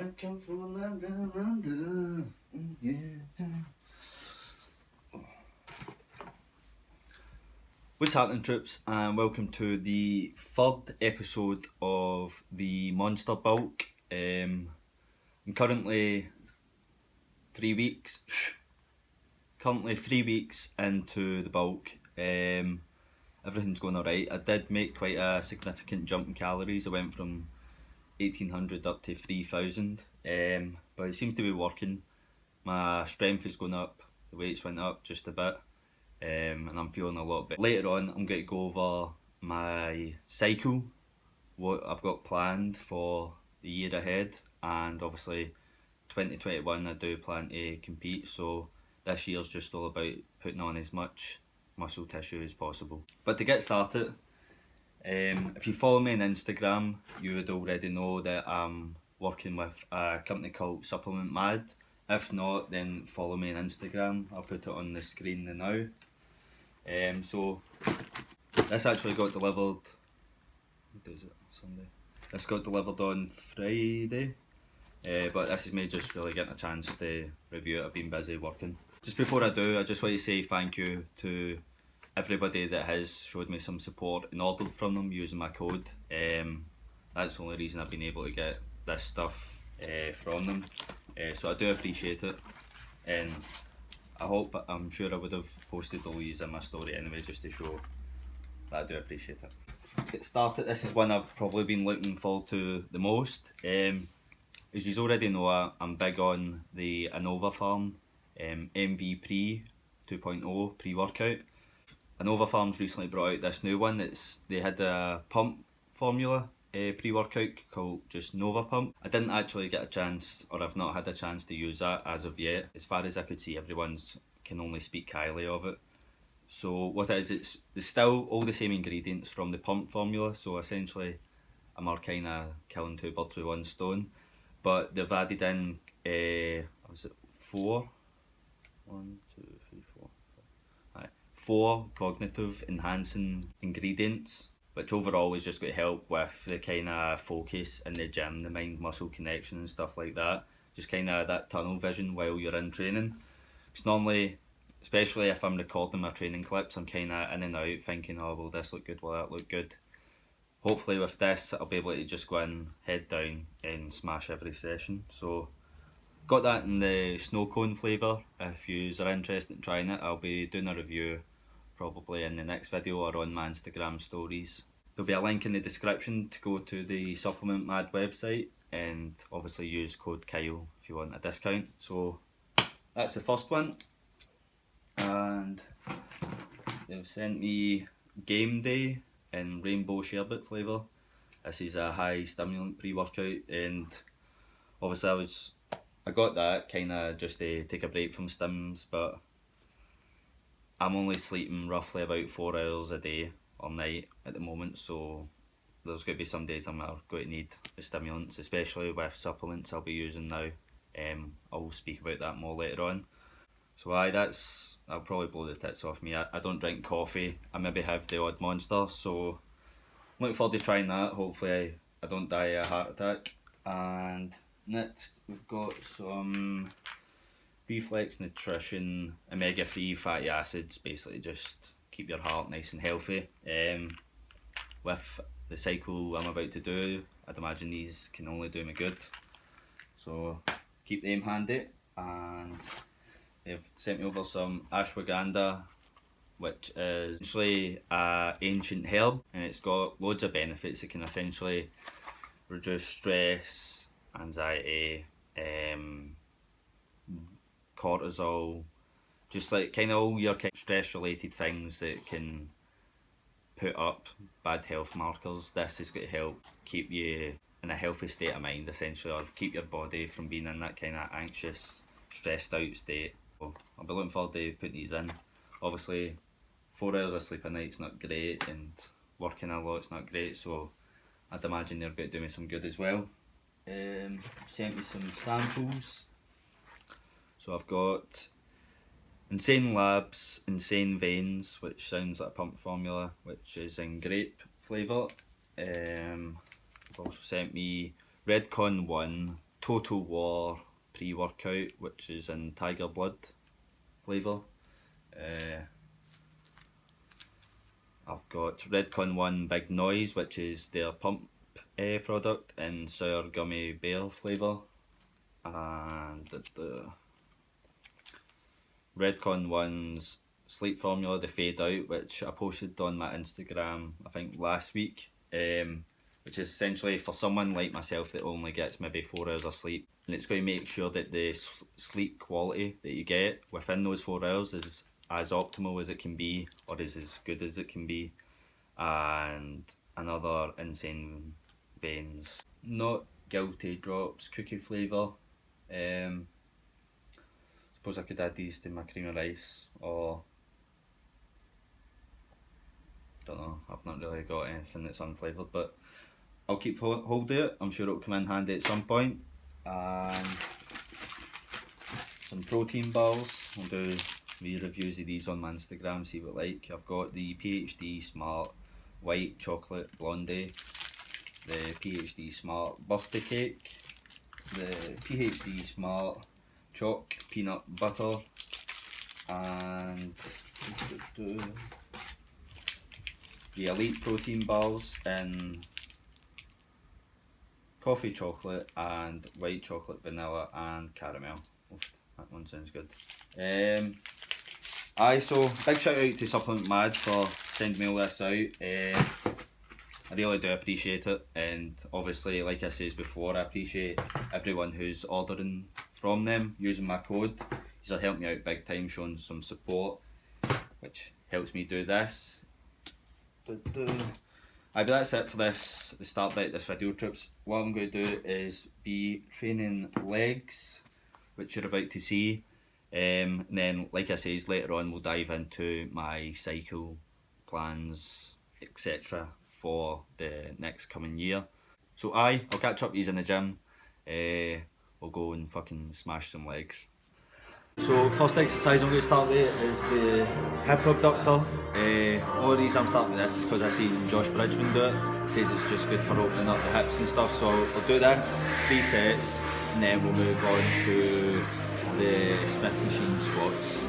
I come from London, London, yeah. What's happening, troops, and welcome to the third episode of the Monster Bulk. I'm currently 3 weeks into the bulk. Everything's going alright. I did make quite a significant jump in calories. I went from 1800 up to 3000, but it seems to be working. My strength is going up, the weights went up just a bit, and I'm feeling a lot better. Later on I'm going to go over my cycle, what I've got planned for the year ahead, and obviously 2021 I do plan to compete, so this year's just all about putting on as much muscle tissue as possible. But to get started, if you follow me on Instagram, you would already know that I'm working with a company called Supplement Mad. If not, then follow me on Instagram. I'll put it on the screen now. So this actually got delivered. What is it? Sunday. This got delivered on Friday. But this is me just really getting a chance to review it. I've been busy working. Just before I do, I just want to say thank you to everybody that has showed me some support and ordered from them using my code. That's the only reason I've been able to get this stuff from them. So I do appreciate it, and I'm sure I would have posted all these in my story anyway, just to show that I do appreciate it. Get started. This is one I've probably been looking forward to the most. As you already know, I'm big on the Anova Farm EP.3 2.0 pre-workout. Anova Farms recently brought out this new one. They had a pump formula pre-workout called just Nova Pump. I didn't actually get a chance, or I've not had a chance to use that as of yet. As far as I could see, everyone's can only speak highly of it. So what it is, it's still all the same ingredients from the pump formula, so essentially I'm kind of killing two birds with one stone. But they've added in, was it four? 1, 2, 3, 4. Right. 4 cognitive enhancing ingredients, which overall is just going to help with the kind of focus in the gym, the mind-muscle connection and stuff like that. Just kind of that tunnel vision while you're in training. Because normally, especially if I'm recording my training clips, I'm kind of in and out thinking, oh, will this look good, will that look good? Hopefully with this, I'll be able to just go in, head down and smash every session. So got that in the snow cone flavour. If you are interested in trying it, I'll be doing a review probably in the next video or on my Instagram stories. There'll be a link in the description to go to the Supplement Mad website, and obviously use code Kyle if you want a discount. So that's the first one, and they've sent me Game Day in Rainbow Sherbet flavour. This is a high stimulant pre-workout, and obviously I got that kind of just to take a break from stims, but I'm only sleeping roughly about 4 hours a day or night at the moment, so there's going to be some days I'm going to need the stimulants, especially with supplements I'll be using now. I'll speak about that more later on. So I'll probably blow the tits off me. I don't drink coffee. I maybe have the odd Monster, so I'm looking forward to trying that. Hopefully I don't die of a heart attack. And next we've got some Reflex Nutrition omega-3 fatty acids, basically just keep your heart nice and healthy. With the cycle I'm about to do, I'd imagine these can only do me good, so keep them handy. And they've sent me over some ashwagandha, which is essentially an ancient herb, and it's got loads of benefits. It can essentially reduce stress, anxiety, cortisol, just like kind of all your stress related things that can put up bad health markers. This is going to help keep you in a healthy state of mind, essentially, or keep your body from being in that kind of anxious, stressed out state. So I'll be looking forward to putting these in. Obviously 4 hours of sleep a night's not great, and working a lot's not great, so I'd imagine they're going to do me some good as well. Sent me some samples. So I've got Insane Labs Insane Veins, which sounds like a pump formula, which is in grape flavour. They've also sent me Redcon 1 Total War pre-workout, which is in Tiger Blood flavour. I've got Redcon 1 Big Noise, which is their pump product in sour gummy bear flavour. And the Redcon 1's sleep formula, the Fade Out, which I posted on my Instagram I think last week, which is essentially for someone like myself that only gets maybe 4 hours of sleep, and it's going to make sure that the sleep quality that you get within those 4 hours is as optimal as it can be, or is as good as it can be. And another insane veins, Not Guilty Drops cookie flavour. Suppose I could add these to my cream of rice, or don't know, I've not really got anything that's unflavoured, but I'll keep hold of it. I'm sure it'll come in handy at some point. And some protein balls. I'll do reviews of these on my Instagram, see what like. I've got the PhD Smart White Chocolate Blondie, the PhD Smart Birthday Cake, the PhD Smart Chalk Peanut Butter, and the Elite Protein Bars in coffee chocolate and white chocolate vanilla and caramel. Oof, that one sounds good. So big shout out to Supplement Mad for sending me all this out. I really do appreciate it, and obviously, like I said before, I appreciate everyone who's ordering from them using my code. These will help me out big time, showing some support, which helps me do this. But that's it for the start bit of this video, troops. What I'm going to do is be training legs, which you're about to see. And then, like I said, later on we'll dive into my cycle plans, etc. for the next coming year. So I'll catch up with you in the gym. We'll go and fucking smash some legs. So first exercise I'm going to start with is the hip abductor. Only reason I'm starting with this is because I seen Josh Bridgman do it. He says it's just good for opening up the hips and stuff. So I'll do this, 3 sets, and then we'll move on to the Smith machine squats.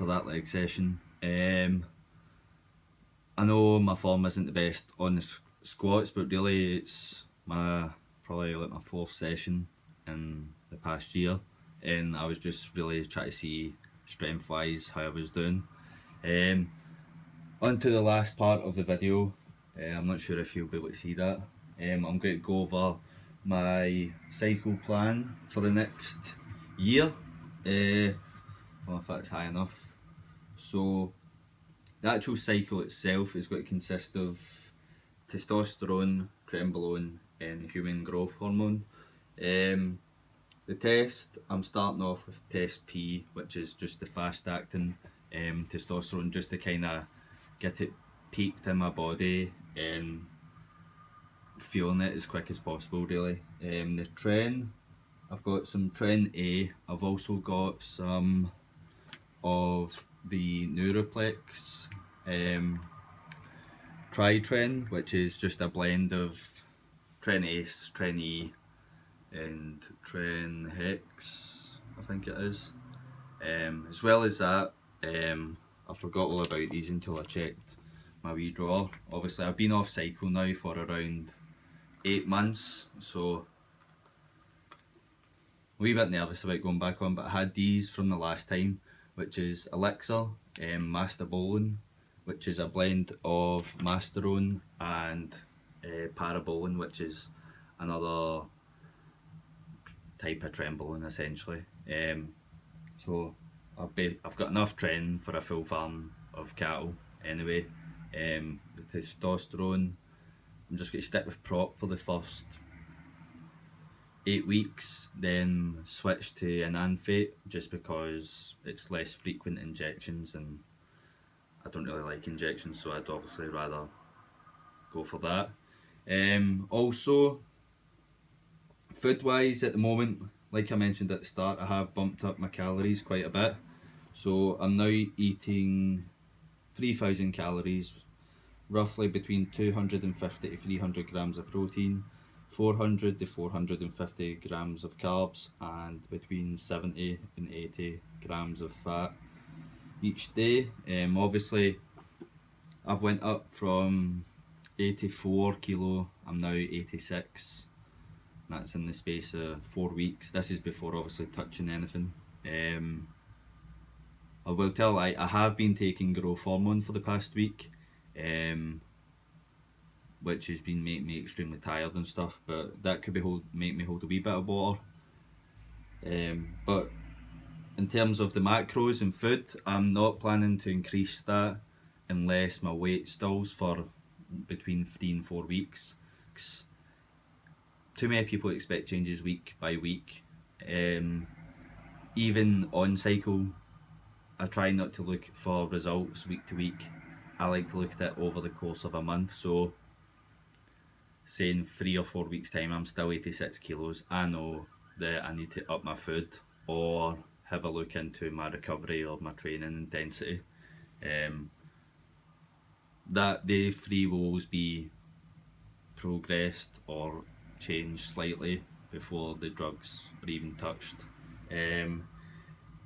after that leg session. I know my form isn't the best on the squats, but really it's probably like my 4th session in the past year, and I was just really trying to see strength wise how I was doing. On to the last part of the video. I'm not sure if you'll be able to see that. I'm going to go over my cycle plan for the next year. I don't know if that's high enough. So the actual cycle itself is going to consist of testosterone, trenbolone and human growth hormone. The test, I'm starting off with test P, which is just the fast acting testosterone, just to kind of get it peaked in my body and feeling it as quick as possible really. The tren, I've got some tren A, I've also got some of the Neuroplex Tri-Tren, which is just a blend of Tren Ace, Tren E and Tren Hex, I think it is. As well as that, I forgot all about these until I checked my wee drawer. Obviously I've been off cycle now for around 8 months, so a wee bit nervous about going back on, but I had these from the last time, which is Elixir, Mastabolin, which is a blend of Masterone and Parabolin, which is another type of Trenbolone essentially. So I've got enough tren for a full farm of cattle anyway. The testosterone, I'm just going to stick with prop for the first 8 weeks, then switch to enanthate just because it's less frequent injections and I don't really like injections, so I'd obviously rather go for that. Also, food wise at the moment, like I mentioned at the start, I have bumped up my calories quite a bit. So I'm now eating 3,000 calories, roughly between 250 to 300 grams of protein, 400 to 450 grams of carbs, and between 70 and 80 grams of fat each day. Obviously I've went up from 84 kilo, I'm now 86. That's in the space of 4 weeks. This is before obviously touching anything. I will tell I have been taking growth hormone for the past week, which has been making me extremely tired and stuff, but that could make me hold a wee bit of water. But in terms of the macros and food, I'm not planning to increase that unless my weight stalls for between 3 and 4 weeks. 'Cause too many people expect changes week by week. Even on cycle, I try not to look for results week to week. I like to look at it over the course of a month. So say in 3 or 4 weeks time I'm still 86 kilos, I know that I need to up my food or have a look into my recovery or my training intensity. That day 3 will always be progressed or changed slightly before the drugs are even touched.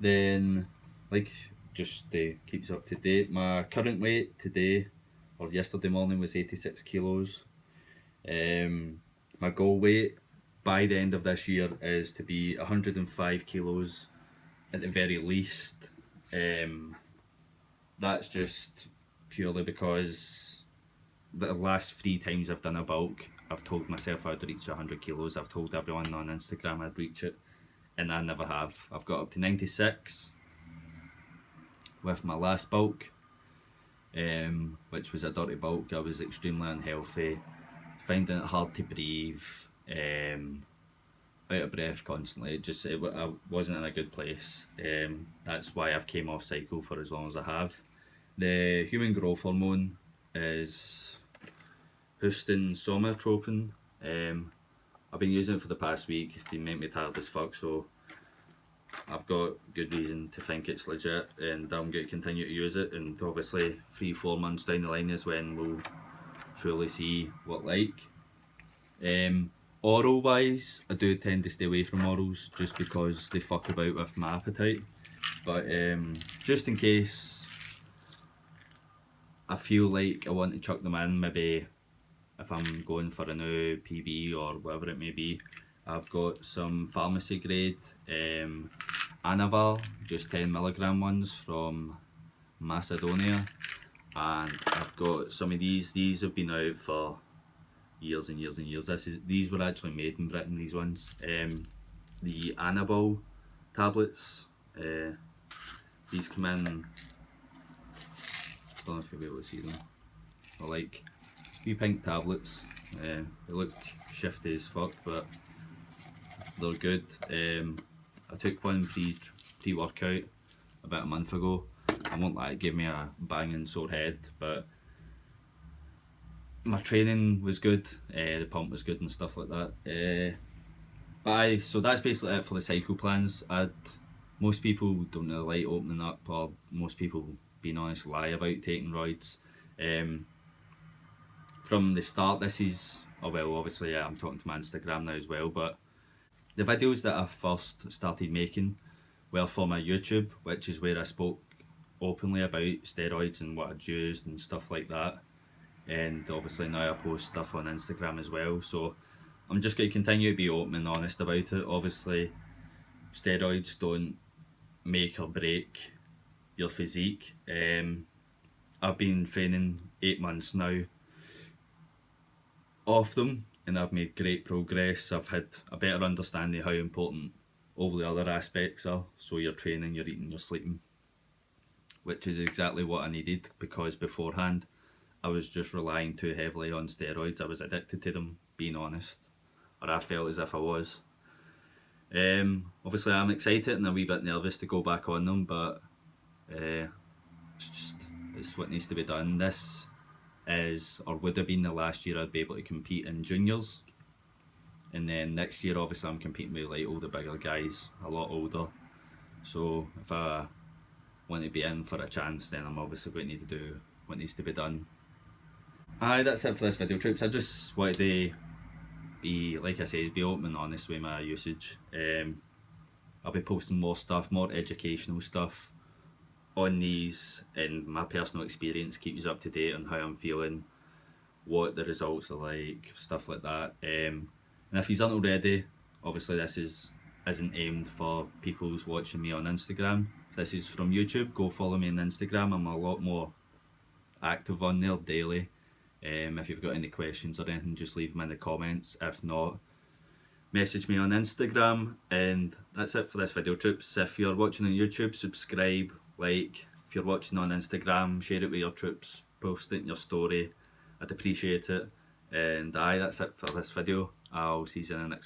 Then, like, just keeps up to date, my current weight today or yesterday morning was 86 kilos. My goal weight by the end of this year is to be 105 kilos at the very least. That's just purely because the last 3 times I've done a bulk, I've told myself I'd reach 100 kilos. I've told everyone on Instagram I'd reach it, and I never have. I've got up to 96 with my last bulk, which was a dirty bulk. I was extremely unhealthy, finding it hard to breathe, out of breath constantly. I wasn't in a good place. That's why I've came off cycle for as long as I have. The human growth hormone is Houston Somatropin. I've been using it for the past week. It's been making me tired as fuck, so I've got good reason to think it's legit, and I'm going to continue to use it. And obviously 3-4 months down the line is when we'll truly see what like. Oral wise, I do tend to stay away from orals just because they fuck about with my appetite. But just in case I feel like I want to chuck them in, maybe if I'm going for a new PB or whatever it may be, I've got some pharmacy grade Anabolic, just 10mg ones from Macedonia, and I've got some of these have been out for years and years and years. These were actually made in Britain, these ones. The Anabolic tablets, these come in, I don't know if you'll be able to see them, they're like wee pink tablets. They look shifty as fuck, but they're good. I took one pre-workout about a month ago. I won't lie, it gave me a banging sore head, but my training was good, the pump was good and stuff like that. So that's basically it for the cycle plans. Most people don't really like opening up, or most people, being honest, lie about taking roids. From the start, this is, oh well, obviously yeah, I'm talking to my Instagram now as well, but the videos that I first started making were for my YouTube, which is where I spoke openly about steroids and what I'd used and stuff like that. And obviously now I post stuff on Instagram as well, so I'm just going to continue to be open and honest about it. Obviously steroids don't make or break your physique. I've been training 8 months now off them, and I've made great progress. I've had a better understanding of how important all the other aspects are. So you're training, you're eating, you're sleeping, which is exactly what I needed, because beforehand I was just relying too heavily on steroids. I was addicted to them, being honest, or I felt as if I was. Obviously I'm excited and a wee bit nervous to go back on them, but it's what needs to be done. This is, or would have been, the last year I'd be able to compete in juniors, and then next year obviously I'm competing with like all the bigger guys, a lot older. So if I want to be in for a chance, then I'm obviously going to need to do what needs to be done. Aye, that's it for this video, troops. I just wanted to be, like I said, be open and honest with my usage. I'll be posting more stuff, more educational stuff on these, and my personal experience, keep you up to date on how I'm feeling, what the results are like, stuff like that. And if you aren't already, obviously this isn't aimed for people who's watching me on Instagram. If this is from YouTube, go follow me on Instagram. I'm a lot more active on there daily. If you've got any questions or anything, just leave them in the comments. If not, message me on Instagram. And that's it for this video, troops. If you're watching on YouTube, subscribe, like. If you're watching on Instagram, share it with your troops, post it in your story. I'd appreciate it. And aye, that's it for this video. I'll see you in the next